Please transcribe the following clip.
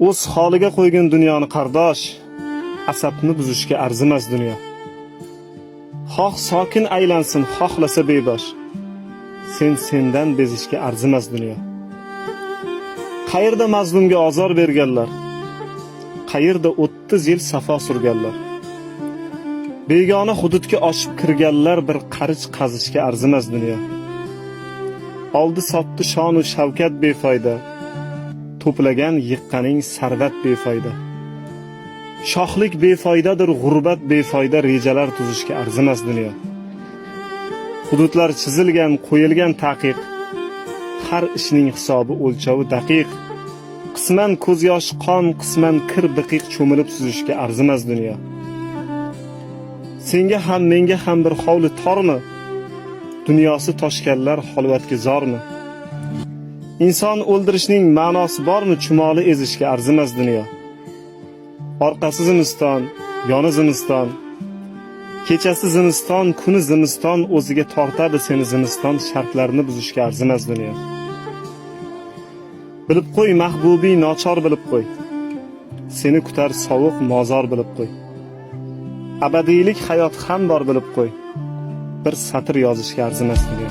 O'z holiga qo'ygan dunyoni qardosh, asabni buzishga arzimas dunyo. Xoh sokin aylansin, xohlasa bebash, sendan bezishga arzimas dunyo. Qayerda mazlumga azor berganlar, qayerda 30 yil safo surganlar, begona hududga oshib kirganlar bir qarich qazishga arzimas dunyo. Oldi sotdi shon va shavkat befoyda, to'plagan yiqqaning sarvat befoyda. Shohlik befoydadir, g'urbat befoyda, rejalar tuzishga arzimas dunyo. Hududlar chizilgan, qo'yilgan taqiq, har ishning hisobi o'lchovi daqiq. Qisman ko'z yosh qon, qisman kir biqiq cho'milib suzishga arzimas dunyo. Senga ham menga ham bir hovli tormi? Dunyosi toshganlar holvatga zormi? Inson o'ldirishning ma'nosi bormi? Chumoli ezishga arzimas dunyo. Orqasi zimiston, yoni zimiston, kechasi zimiston, kuni zimiston, o'ziga tortadi seni zimiston, shartlarini buzishga arzimas dunyo. Bilib qo'y, mahbubiy nochor bilib qo'y, seni kutar sovuq mozor bilib qo'y. Abadiylik hayot ham bor bilib qo'y, bir satr yozishga arzimas dunyo.